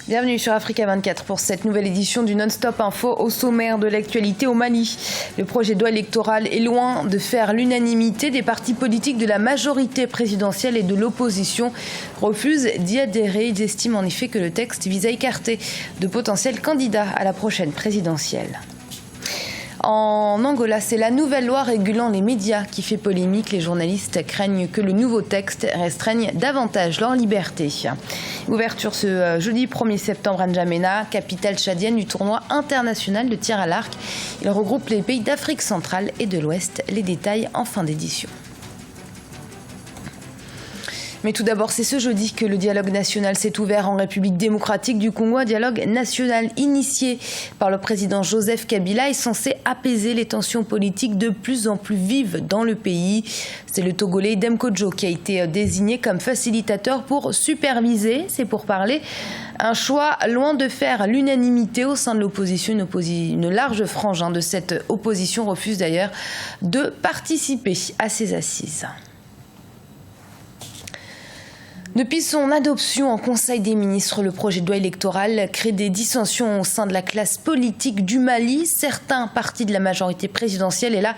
Bienvenue sur Africa 24 pour cette nouvelle édition du Non-Stop Info. Au sommaire de l'actualité au Mali. Le projet de loi électoral est loin de faire l'unanimité. Des partis politiques de la majorité présidentielle et de l'opposition refusent d'y adhérer. Ils estiment en effet que le texte vise à écarter de potentiels candidats à la prochaine présidentielle. En Angola, c'est la nouvelle loi régulant les médias qui fait polémique. Les journalistes craignent que le nouveau texte restreigne davantage leur liberté. Ouverture ce jeudi 1er septembre à N'Djamena, capitale tchadienne du tournoi international de tir à l'arc. Il regroupe les pays d'Afrique centrale et de l'Ouest. Les détails en fin d'édition. Mais tout d'abord, c'est ce jeudi que le dialogue national s'est ouvert en République démocratique du Congo. Un dialogue national initié par le président Joseph Kabila est censé apaiser les tensions politiques de plus en plus vives dans le pays. C'est le Togolais Dème Kodjo qui a été désigné comme facilitateur pour superviser ces pourparlers. Un choix loin de faire l'unanimité au sein de l'opposition. Une large frange de cette opposition refuse d'ailleurs de participer à ces assises. Depuis son adoption en Conseil des ministres, le projet de loi électoral crée des dissensions au sein de la classe politique du Mali. Certains partis de la majorité présidentielle et la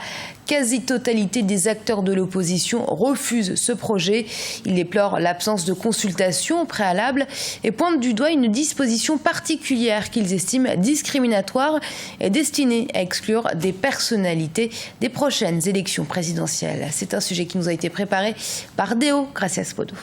quasi-totalité des acteurs de l'opposition refusent ce projet. Ils déplorent l'absence de consultation préalable et pointent du doigt une disposition particulière qu'ils estiment discriminatoire et destinée à exclure des personnalités des prochaines élections présidentielles. C'est un sujet qui nous a été préparé par Deo Gracias Podo.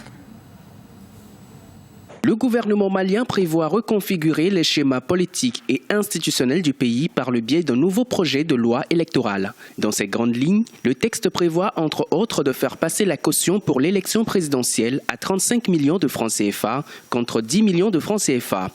Le gouvernement malien prévoit reconfigurer les schémas politiques et institutionnels du pays par le biais d'un nouveau projet de loi électorale. Dans ces grandes lignes, le texte prévoit entre autres de faire passer la caution pour l'élection présidentielle à 35 millions de francs CFA contre 10 millions de francs CFA.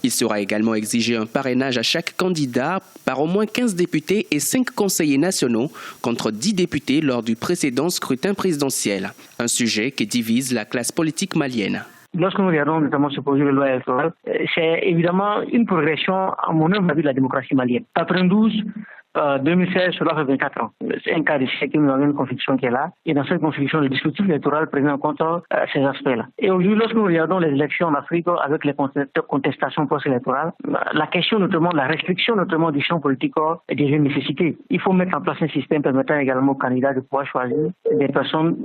Il sera également exigé un parrainage à chaque candidat par au moins 15 députés et 5 conseillers nationaux contre 10 députés lors du précédent scrutin présidentiel. Un sujet qui divise la classe politique malienne. Lorsque nous regardons notamment ce projet de loi électorale, c'est évidemment une progression, à mon avis, de la démocratie malienne. 92, 2016, cela fait 24 ans. C'est un cas de siècle, nous avons une constitution qui est là. Et dans cette constitution, le dispositif électoral prend en compte ces aspects-là. Et aujourd'hui, lorsque nous regardons les élections en Afrique avec les contestations post-électorales, la question notamment de la restriction notamment du champ politique est déjà une nécessité. Il faut mettre en place un système permettant également aux candidats de pouvoir choisir des personnes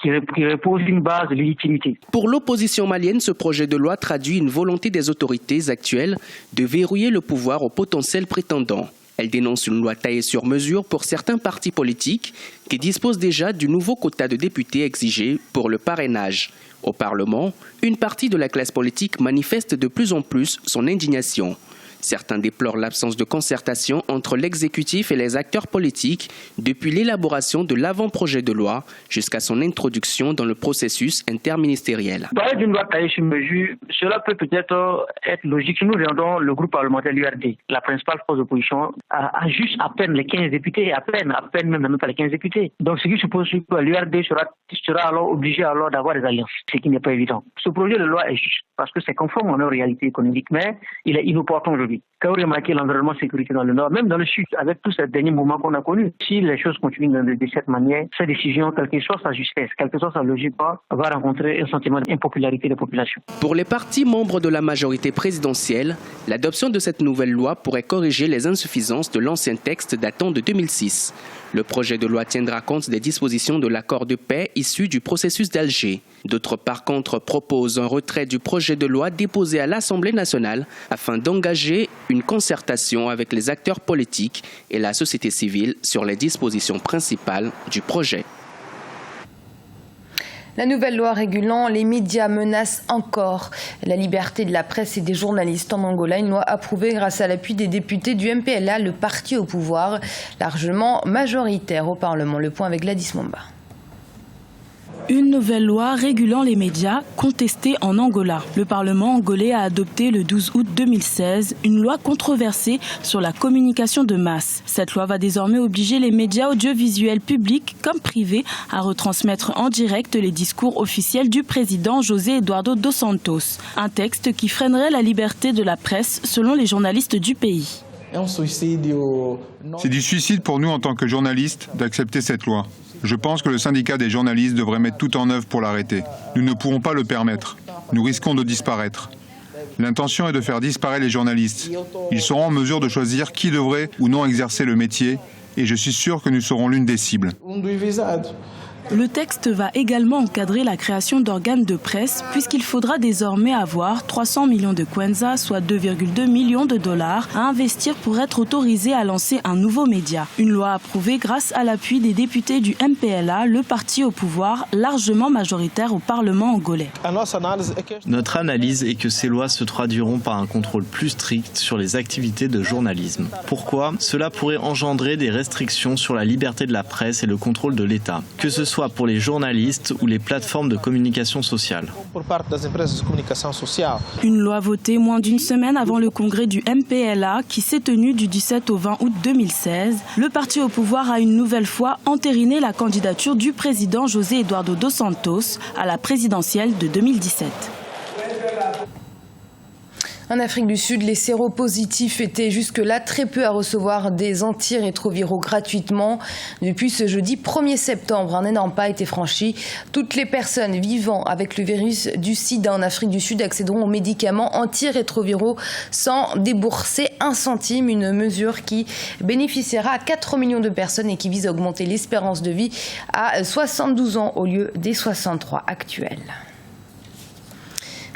qui reposent une base de légitimité. Pour l'opposition malienne, ce projet de loi traduit une volonté des autorités actuelles de verrouiller le pouvoir aux potentiels prétendants. Elle dénonce une loi taillée sur mesure pour certains partis politiques qui disposent déjà du nouveau quota de députés exigé pour le parrainage. Au Parlement, une partie de la classe politique manifeste de plus en plus son indignation. Certains déplorent l'absence de concertation entre l'exécutif et les acteurs politiques depuis l'élaboration de l'avant-projet de loi jusqu'à son introduction dans le processus interministériel. Parler d'une loi taillée sur mesure, cela peut peut-être être logique. Nous regardons le groupe parlementaire l'URD, la principale force d'opposition, a juste à peine les 15 députés, à peine même pas les 15 députés. Donc ce qui suppose que l'URD sera alors obligé d'avoir des alliances, ce qui n'est pas évident. Ce projet de loi est juste parce que c'est conforme à nos réalités économiques, mais il est inopportun aujourd'hui. Quand vous remarquez l'environnement sécurité dans le nord, même dans le sud, avec tous ces derniers mouvements qu'on a connus, si les choses continuent de cette manière, cette décision, quelle que soit sa justesse, quelle que soit sa logique, va rencontrer un sentiment d'impopularité des populations. Pour les partis membres de la majorité présidentielle, l'adoption de cette nouvelle loi pourrait corriger les insuffisances de l'ancien texte datant de 2006. Le projet de loi tiendra compte des dispositions de l'accord de paix issu du processus d'Alger. D'autres, par contre, proposent un retrait du projet de loi déposé à l'Assemblée nationale afin d'engager une concertation avec les acteurs politiques et la société civile sur les dispositions principales du projet. La nouvelle loi régulant les médias menace encore la liberté de la presse et des journalistes en Angola. Une loi approuvée grâce à l'appui des députés du MPLA, le parti au pouvoir, largement majoritaire au Parlement. Le point avec Gladys Momba. Une nouvelle loi régulant les médias contestée en Angola. Le Parlement angolais a adopté le 12 août 2016 une loi controversée sur la communication de masse. Cette loi va désormais obliger les médias audiovisuels publics comme privés à retransmettre en direct les discours officiels du président José Eduardo dos Santos. Un texte qui freinerait la liberté de la presse selon les journalistes du pays. C'est du suicide pour nous en tant que journalistes d'accepter cette loi. Je pense que le syndicat des journalistes devrait mettre tout en œuvre pour l'arrêter. Nous ne pourrons pas le permettre. Nous risquons de disparaître. L'intention est de faire disparaître les journalistes. Ils seront en mesure de choisir qui devrait ou non exercer le métier et je suis sûr que nous serons l'une des cibles. Le texte va également encadrer la création d'organes de presse puisqu'il faudra désormais avoir 300 millions de kwanza, soit 2,2 millions de dollars, à investir pour être autorisé à lancer un nouveau média. Une loi approuvée grâce à l'appui des députés du MPLA, le parti au pouvoir, largement majoritaire au Parlement angolais. Notre analyse est que ces lois se traduiront par un contrôle plus strict sur les activités de journalisme. Pourquoi ? Cela pourrait engendrer des restrictions sur la liberté de la presse et le contrôle de l'État, que ce soit pour les journalistes ou les plateformes de communication sociale. Une loi votée moins d'une semaine avant le congrès du MPLA qui s'est tenu du 17 au 20 août 2016. Le parti au pouvoir a une nouvelle fois entériné la candidature du président José Eduardo dos Santos à la présidentielle de 2017. En Afrique du Sud, les séropositifs étaient jusque-là très peu à recevoir des antirétroviraux gratuitement. Depuis ce jeudi 1er septembre, un énorme pas a été franchi. Toutes les personnes vivant avec le virus du sida en Afrique du Sud accéderont aux médicaments antirétroviraux sans débourser un centime. Une mesure qui bénéficiera à 4 millions de personnes et qui vise à augmenter l'espérance de vie à 72 ans au lieu des 63 actuels.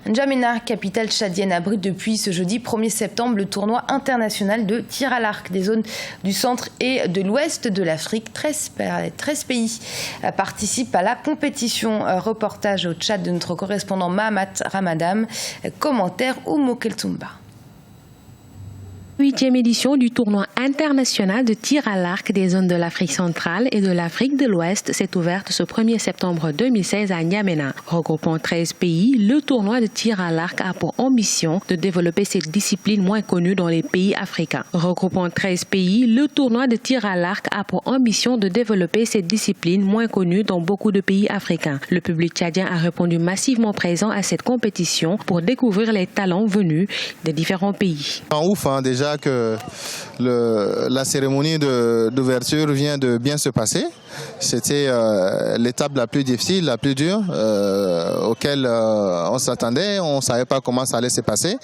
N'Djamena, capitale tchadienne, abrite depuis ce jeudi 1er septembre le tournoi international de tir à l'arc des zones du centre et de l'ouest de l'Afrique. 13 pays participent à la compétition. Reportage au Tchad de notre correspondant Mahamat Ramadam. Commentaire Oumo Keltumba. 8e édition du tournoi international de tir à l'arc des zones de l'Afrique centrale et de l'Afrique de l'Ouest s'est ouverte ce 1er septembre 2016 à N'Djamena. Regroupant 13 pays, le tournoi de tir à l'arc a pour ambition de développer cette discipline moins connue dans les pays africains. Regroupant 13 pays, le tournoi de tir à l'arc a pour ambition de développer cette discipline moins connue dans beaucoup de pays africains. Le public tchadien a répondu massivement présent à cette compétition pour découvrir les talents venus des différents pays. Ouf, déjà que la cérémonie d'ouverture vient de bien se passer. C'était l'étape la plus difficile, la plus dure, auquel on s'attendait. On ne savait pas comment ça allait se passer.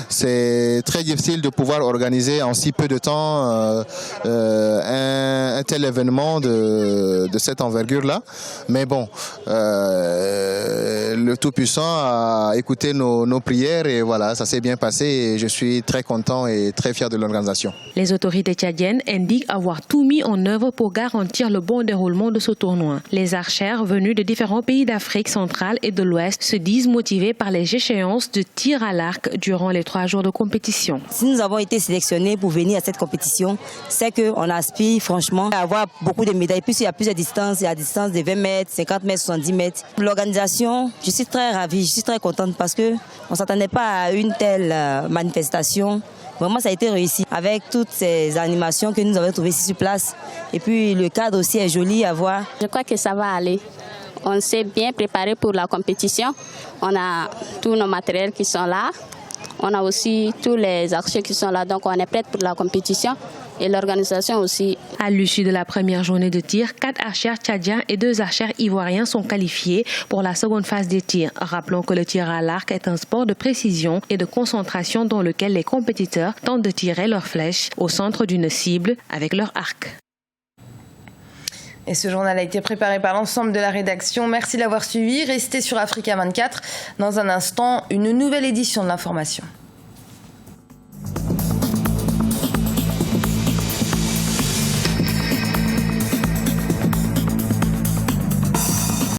C'est très difficile de pouvoir organiser en si peu de temps un tel événement de cette envergure-là. Mais bon, le Tout-Puissant a écouté nos prières et voilà, ça s'est bien passé et je suis très content et très fier de l'organisation. Les autorités tchadiennes indiquent avoir tout mis en œuvre pour garantir le bon déroulement de ce tournoi. Les archères venus de différents pays d'Afrique centrale et de l'Ouest se disent motivés par les échéances de tir à l'arc durant les 3 jours de compétition. Si nous avons été sélectionnés pour venir à cette compétition, c'est qu'on aspire franchement à avoir beaucoup de médailles. Puis il y a plusieurs distances, il y a la distance de 20 mètres, 50 mètres, 70 mètres. L'organisation, je suis très ravie, je suis très contente parce qu'on ne s'attendait pas à une telle manifestation. Vraiment, ça a été réussi avec toutes ces animations que nous avons trouvées ici sur place. Et puis, le cadre aussi est joli à voir. Je crois que ça va aller. On s'est bien préparé pour la compétition. On a tous nos matériels qui sont là. On a aussi tous les archers qui sont là. Donc, on est prêts pour la compétition. Et l'organisation aussi. À l'issue de la première journée de tir, 4 archers tchadiens et 2 archers ivoiriens sont qualifiés pour la seconde phase des tirs. Rappelons que le tir à l'arc est un sport de précision et de concentration dans lequel les compétiteurs tentent de tirer leurs flèches au centre d'une cible avec leur arc. Et ce journal a été préparé par l'ensemble de la rédaction. Merci de l'avoir suivi. Restez sur Africa 24. Dans un instant, une nouvelle édition de l'information.